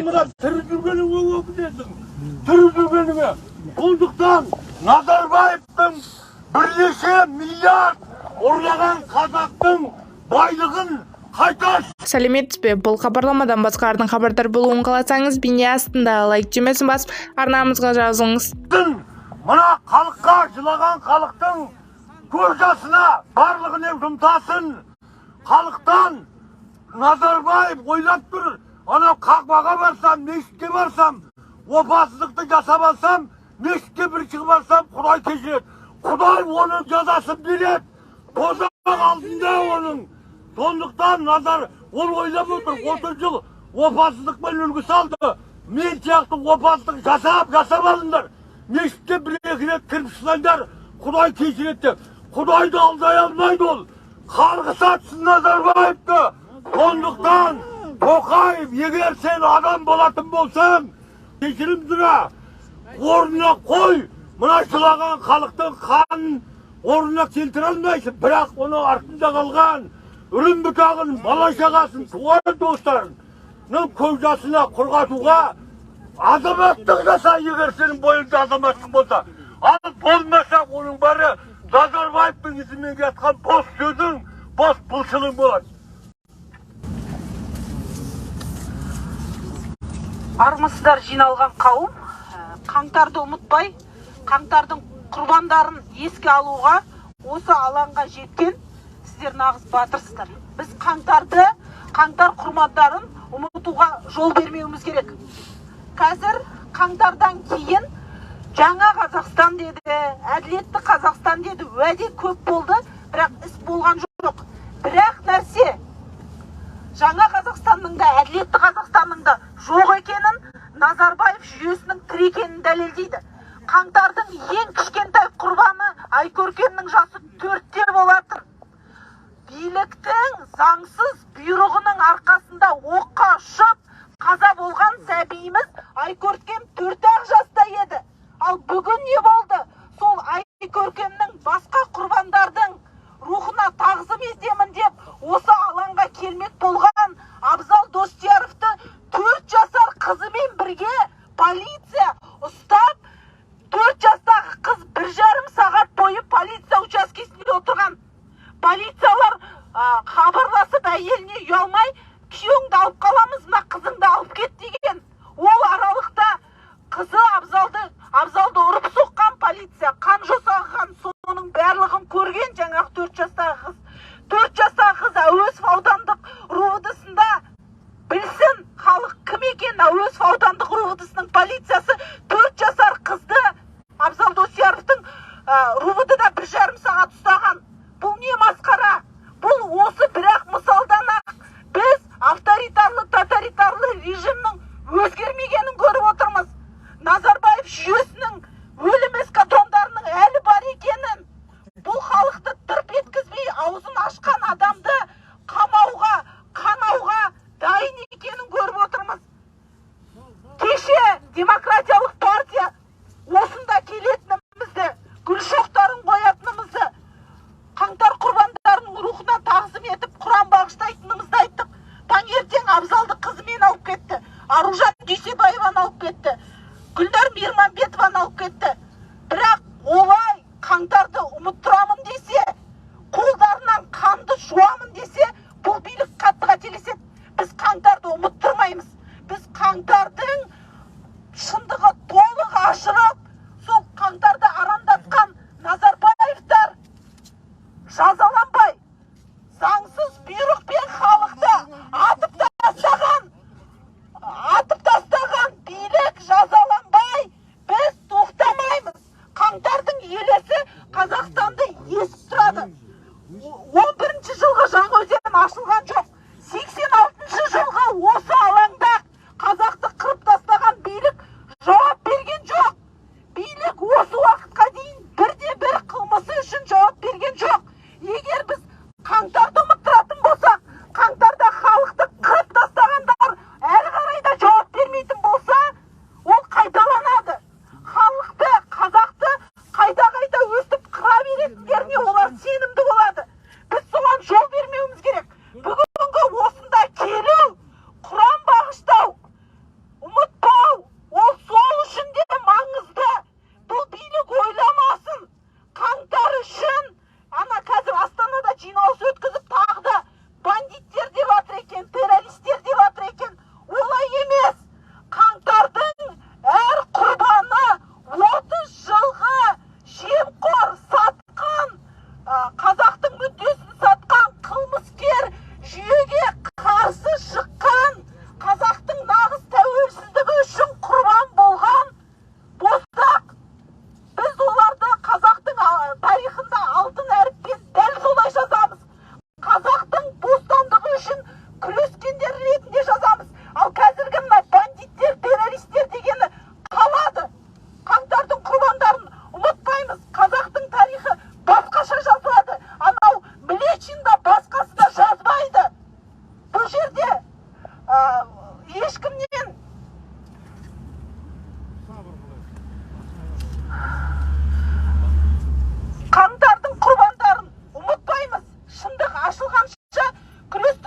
мына тірі жүргеніңе өкінесің. Тірі жүргеніңе. Сондықтан Назарбаевтың бірнеше миллиард ұрлаған қазақтың байлығын қайтар. Сәлеметсіз бе? Бұл хабарламадан басқалардың хабардар болуын қаласаңыз, бейне астында лайк түймесін басып, арнамызға жазылыңыз. Мына халыққа жылаған халықтың көз жасына барлығын жұмсасын. Халықтан Назарбаев ойлап тұр. Анау қақпаға барсам, мешітке барсам, опасыздықты жасап алсам, мешітке бір шығып барсам, Құдай кешіреді. Құдай оның жазасын береді. Тозақ алдында оның. Сондықтан Назар ол ойлап отыр. 30 жыл опасыздықпен үлгі салды. Мен сияқты опасыздық жасап алыңдар. Мешітке бір-екі рет кіріп шықсаңдар, Құдай кешіреді деп. Құдайды алдай алмайды ол. Қарғыс атсын Назарбаевты. Сондықтан Тоқаев, егер сен адам болатын болсаң, кешірім сұра, орнына қой. Мына жылаған халықтың қанын орнына келтіре алмайсың. Бірақ оның артында қалған үрім бұтағын, бала шағасын, туған достарын көз жасына құрғатуға азаматтық жаса, егер сенің бойыңда азаматтық болса. Ал болмаса оның бәрі Назарбаевтың ізімен жатқан бос сөзің, бос бұлшылың болады. Армысыздар жиналған қауым, қаңтарды ұмытпай, қаңтардың құрбандарын еске алуға осы алаңға жеткен сіздер нағыз батырсыздар. Біз қаңтар құрбандарын ұмытуға жол бермеуіміз керек. Қазір қаңтардан кейін жаңа Қазақстан деді, әділетті Қазақстан деді, уәде көп болды, бірақ іс болған жоқ. Бірақ нәрсе, жаңа Қазақстанның да, әділетті Қазақстанның да жоқ екенін Назарбаев жүйесінің тірі екенін дәлелдейді. Қаңтардың ең кішкентай құрбаны Айкөркемнің жасы 4-те болатын. Биліктің заңсыз бұйрығының арқасында оққа ұшып қаза болған сәбиіміз Айкөркем 4-ақ жаста еді. Ал бүгін не болды? Сол Айкөркемнің басқа құрбандардың рухына тағзым етемін деп осы алаңға келмек болған Абзал Достияровты 4 жасар қызымен бірге полиция ұстап, 4 жастағы қыз 1,5 сағат бойы полиция учаскесінде отырған. Полициялар хабарласып әйеліне ұялмай, күйеуіңді алып қаламыз, мына қызыңды алып кет деген. Ол аралықта қызы Абзалды ұрып соққан полиция, қан жосаған, соның барлығын көрген жаңағы 4 жастағы қыз. 4 жастағы қыз Әуезов аудандық РУВД-сында білсін халық кім екен. Әуезов аудандық РУВД-сының полициясы 4 жасар қызды Абзал Достияровтың РУВД-да 1,5 сағат ұстаған. Бұл не масқара? Бұл осы бірақ мысалдан ақ біз авторитарлы, тоталитарлы режимнің өзгермегенін көріп отырмыз. Назарбаев жүйесінің өлім эскадрондарының әлі бар екенін, бұл халықты тырп еткізбей аузын ашқан адамды қамауға дайын екенін көріп отырмыз. Кеше демократиялық партия осында келетінімізді, гүл шоқтарын қоятынымызды, қаңтар құрбандарының рухына тағзым етіп Құран бағыштайтынымызды айттық. Таңертең Абзалды қызымен алып кетті, Аружан Дүйсебаеваны алып кетті, Гүлдар Мейірманбетованы алып кетті. Бірақ олай қаңтарды ұмыттырамын десе, қолдарынан қанды жуамын десе, бұл билік қатты қателеседі. Біз қаңтарды ұмыттырмаймыз. Біз қаңтардың шындығы толық ашырып, сол қаңтарды арандатқан Назарбаевтар жазаланбай, заңсыз бұйрықпен халықты атып тастаған билік жазаланбай, біз тоқтамаймыз. Қаңтардың елесі Қазақстанды есіп тұрады. 11-ші жылғы Жаңаөзен ашылған жоқ. 86-ші жылғы осы алаңда қазақты қырып тастаған билік жауап берген жоқ. Билік осы уақытқа дейін бірде-бір қылмысы үшін жауап берген жоқ. Егер күресті